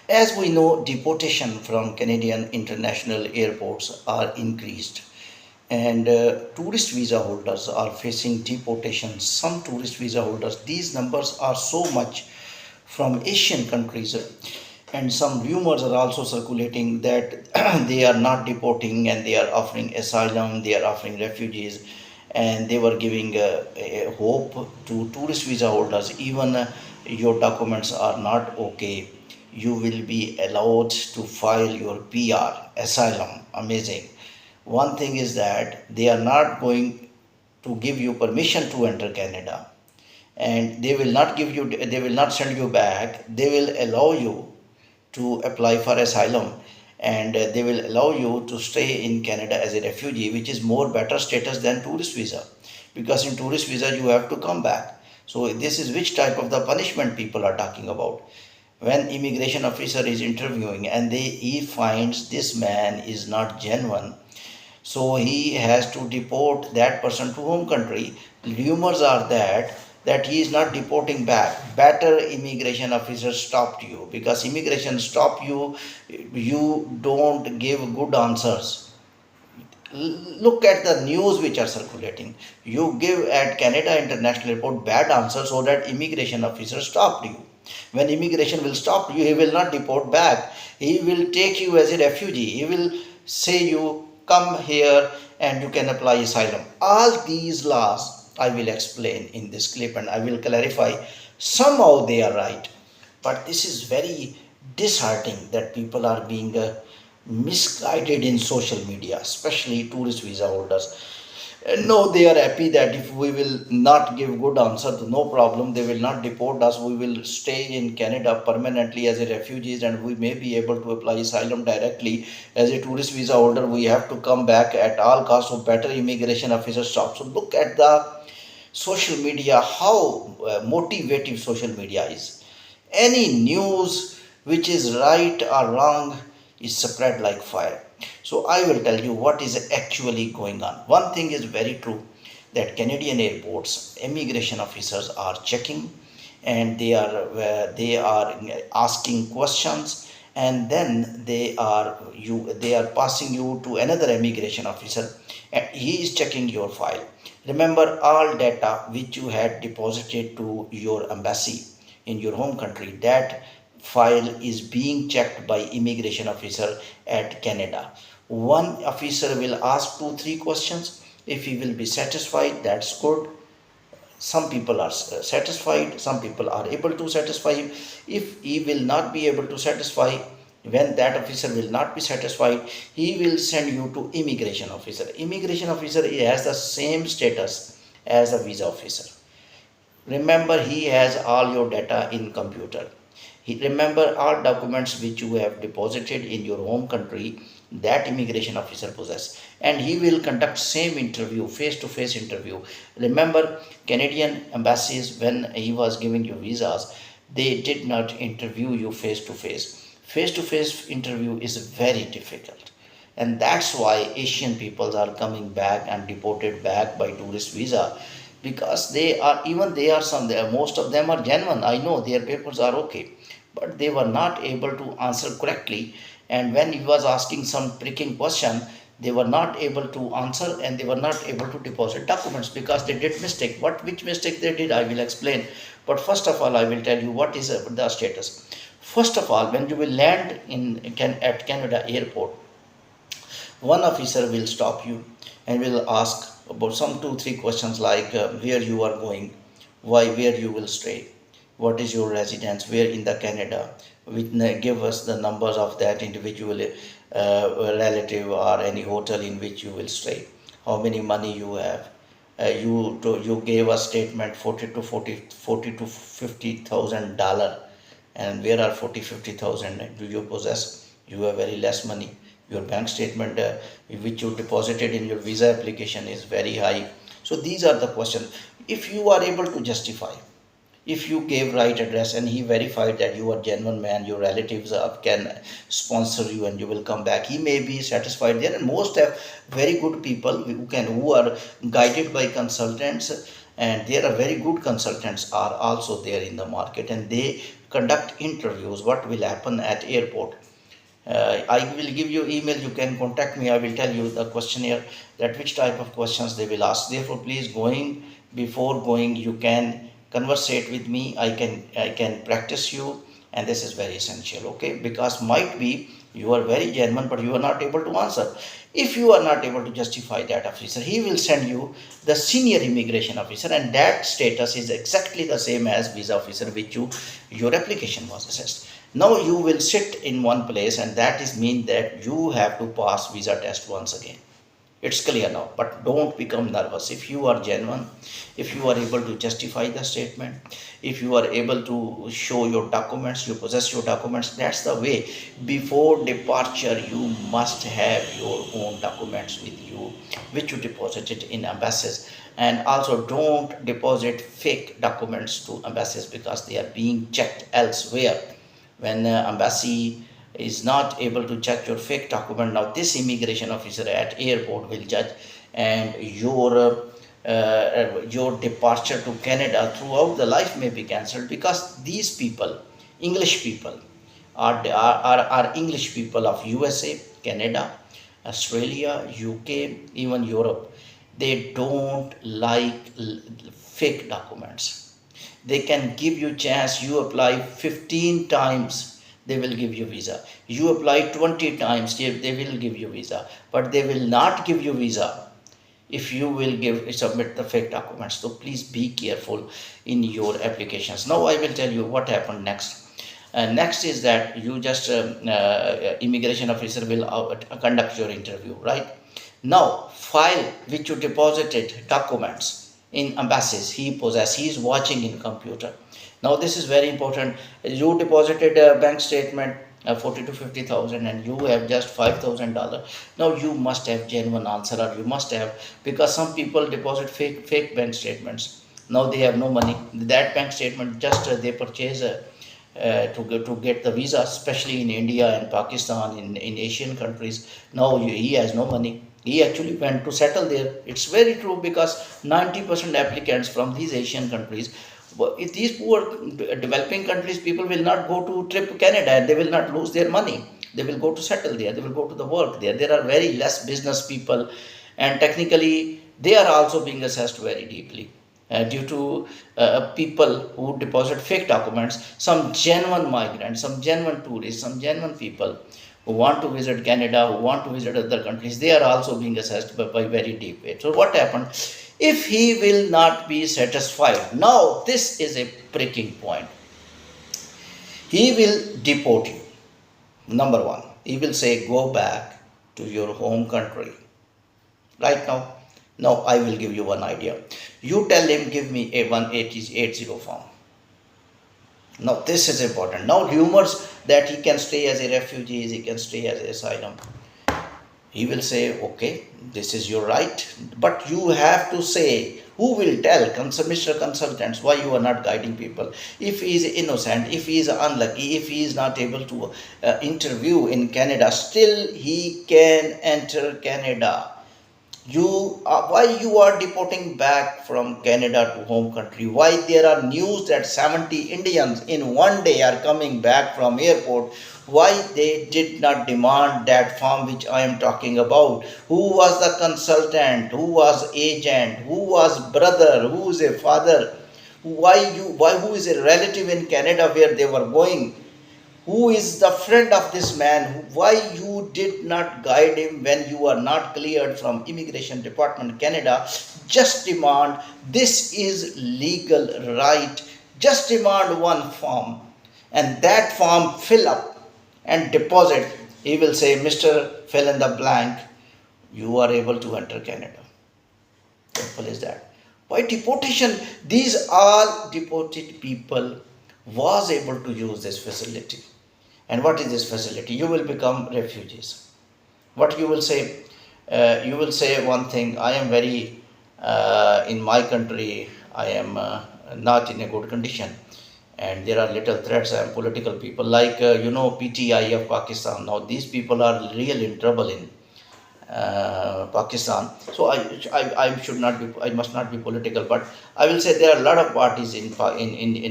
As we know, deportation from Canadian international airports are increased, and tourist visa holders are facing deportation. Some tourist visa holders, these numbers are so much from Asian countries, and some rumors are also circulating that they are not deporting and they are offering asylum, they are offering refugees, and they were giving a hope to tourist visa holders. Even your documents are not okay, you will be allowed to file your PR asylum. Amazing. One thing is that they are not going to give you permission to enter Canada, and they will not send you back. They will allow you to apply for asylum, and they will allow you to stay in Canada as a refugee, which is more better status than tourist visa, because in tourist visa you have to come back. So this is which type of the punishment people are talking about. When immigration officer is interviewing and he finds this man is not genuine, so he has to deport that person to home country. Rumors are that he is not deporting back. Better immigration officer stopped you, because immigration stop you, you don't give good answers. Look at the news which are circulating. You give at Canada International Airport bad answer, so that immigration officer stopped you. When immigration will stop you, he will not deport back. He will take you as a refugee. He will say you come here and you can apply asylum. All these laws I will explain in this clip, and I will clarify. Somehow they are right, but this is very disheartening that people are being misguided in social media, especially tourist visa holders. No, they are happy that if we will not give good answer, no problem, they will not deport us. We will stay in Canada permanently as a refugees, and we may be able to apply asylum directly. As a tourist visa holder, we have to come back at all costs. So better immigration officer stop. So look at the social media, how motivative social media is. Any news which is right or wrong is spread like fire. So I will tell you what is actually going on. One thing is very true, that Canadian airports immigration officers are checking, and they are asking questions, and then they are passing you to another immigration officer, and he is checking your file. Remember, all data which you had deposited to your embassy in your home country, that file is being checked by immigration officer at Canada. One officer will ask 2 3 questions. If he will be satisfied, that's good. Some people are satisfied, some people are able to satisfy him. If he will not be able to satisfy, when that officer will not be satisfied, he will send you to immigration officer. Immigration officer has the same status as a visa officer. Remember, he has all your data in computer. He remember all documents which you have deposited in your home country, that immigration officer possess, and he will conduct same interview, face to face interview. Remember, Canadian embassies, when he was giving you visas, they did not interview you face to face. Face to face interview is very difficult, and that's why Asian peoples are coming back and deported back by tourist visa, because they are some, most of them are genuine. I know their papers are okay, but they were not able to answer correctly. And when he was asking some tricking question, they were not able to answer, and they were not able to deposit documents because they did mistake. What which mistake they did, I will explain. But first of all, I will tell you what is the status. First of all, when you will land at Canada airport, one officer will stop you and will ask about some 2 3 questions, like where you are going, where you will stay, what is your residence, where in the Canada, give us the numbers of that individual relative or any hotel in which you will stay, how many money you have. You gave a statement 40 to 50,000 dollar, and where are 40 50,000 do you possess? You have very less money. Your bank statement which you deposited in your visa application is very high. So these are the questions. If you are able to justify, if you gave right address and he verified that you are genuine man, your relatives can sponsor you and you will come back, he may be satisfied there. And most have very good people who are guided by consultants, and there are very good consultants are also there in the market, and they conduct interviews, what will happen at airport. I will give you email, you can contact me, I will tell you the questionnaire, that which type of questions they will ask. Therefore, please before going, you can conversate with me, I can practice you, and this is very essential, okay? Because might be you are very genuine, but you are not able to answer. If you are not able to justify that officer, he will send you the senior immigration officer, and that status is exactly the same as visa officer which your application was assessed. Now you will sit in one place, and that is mean that you have to pass visa test once again. It's clear now, but don't become nervous. If you are genuine, if you are able to justify the statement, if you are able to show your documents, you possess your documents, that's the way. Before departure, you must have your own documents with you, which you deposited in embassies. And also, don't deposit fake documents to embassies, because they are being checked elsewhere. When embassy is not able to check your fake document, now this immigration officer at airport will judge, and your departure to Canada throughout the life may be cancelled, because these people, English people, are English people of USA, Canada, Australia, UK, even Europe. They don't like fake documents. They can give you chance, you apply 15 times, they will give you visa. You apply 20 times, they will give you visa, but they will not give you visa if you will submit the fake documents. So please be careful in your applications. Now I will tell you what happened next. Next is that you just immigration officer will conduct your interview, right? Now file which you deposited documents in embassies, he is watching in computer. Now this is very important. You deposited a bank statement 40 to 50,000, and you have just $5,000. Now you must have genuine answer, or you must have, because some people deposit fake bank statements. Now they have no money. That bank statement just they purchase to get the visa, especially in India and Pakistan, in Asian countries. Now he has no money. He actually went to settle there. It's very true, because 90% applicants from these Asian countries, if these poor developing countries, people will not go to trip to Canada, and they will not lose their money. They will go to settle there. They will go to the work there. There are very less business people, and technically they are also being assessed very deeply due to people who deposit fake documents. Some genuine migrants, some genuine tourists, some genuine people who want to visit Canada, who want to visit other countries, they are also being assessed by very deep way. So what happened? If he will not be satisfied, now this is a breaking point. He will deport you. Number one, he will say, go back to your home country. Right now, I will give you one idea. You tell him, give me a 180 form. Now this is important. Now rumors that he can stay as a refugee, he can stay as an asylum. He will say, okay, this is your right, but you have to say, who will tell Mr. Consultants why you are not guiding people? If he is innocent, if he is unlucky, if he is not able to interview in Canada, still he can enter Canada. Why you are deporting back from Canada to home country? Why there are news that 70 Indians in one day are coming back from airport? Why they did not demand that form which I am talking about? Who was the consultant? Who was agent? Who was brother? Who is a father? Who is a relative in Canada where they were going? Who is the friend of this man? Why you did not guide him when you are not cleared from Immigration Department Canada? Just demand, this is legal right. Just demand one form, and that form fill up and deposit. He will say, Mr. Fill in the blank, you are able to enter Canada. Simple as that. Why deportation? These all deported people was able to use this facility. And what is this facility? You will become refugees. What you will say? You will say one thing, I am very, in my country, I am not in a good condition. And there are little threats. I am political people like, PTI of Pakistan. Now these people are really in trouble in Pakistan. So I should not be, I must not be political, but I will say there are a lot of parties in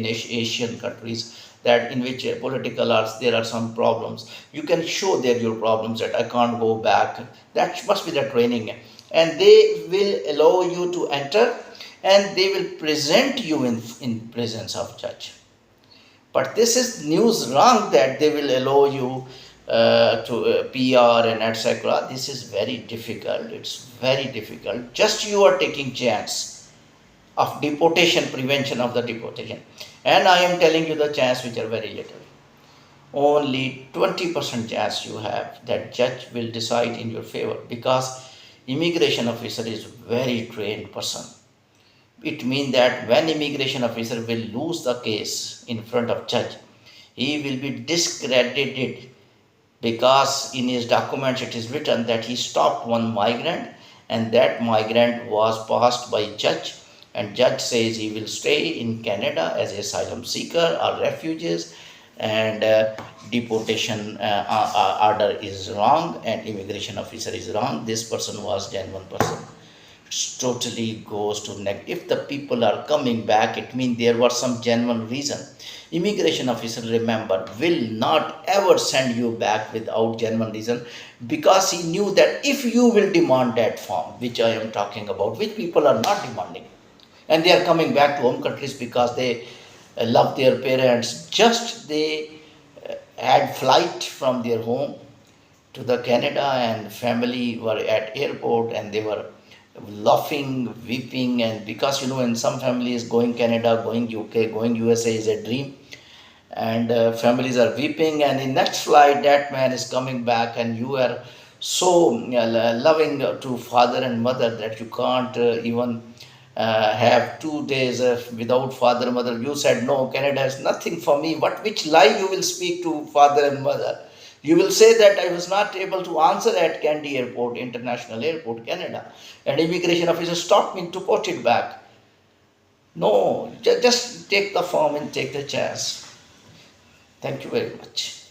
Asian countries. that in which political arts there are some problems, you can show there your problems that I can't go back. That must be the training, and they will allow you to enter, and they will present you in presence of judge. But this is news wrong that they will allow you to PR and etc. This is very difficult. It's very difficult. Just you are taking chance of deportation, prevention of the deportation. And I am telling you the chance which are very little. Only 20% chance you have that judge will decide in your favor, because immigration officer is very trained person. It means that when immigration officer will lose the case in front of judge, he will be discredited, because in his documents it is written that he stopped one migrant, and that migrant was passed by judge, and judge says he will stay in Canada as asylum seeker or refugees, and deportation order is wrong and immigration officer is wrong. This person was genuine person. Totally goes to negative. If the people are coming back, it means there was some genuine reason. Immigration officer, remember, will not ever send you back without genuine reason, because he knew that if you will demand that form which I am talking about, which people are not demanding, and they are coming back to home countries because they love their parents, just they had flight from their home to the Canada, and family were at airport and they were laughing, weeping, and because in some families going Canada, going UK, going USA is a dream, and families are weeping, and in next flight that man is coming back, and you are so loving to father and mother that you can't even have 2 days without father and mother. You said no, Canada is nothing for me. Which lie you will speak to father and mother? You will say that I was not able to answer at Kandy Airport, International Airport, Canada, and immigration officer stopped me to put it back. No, just take the form and take the chance. Thank you very much.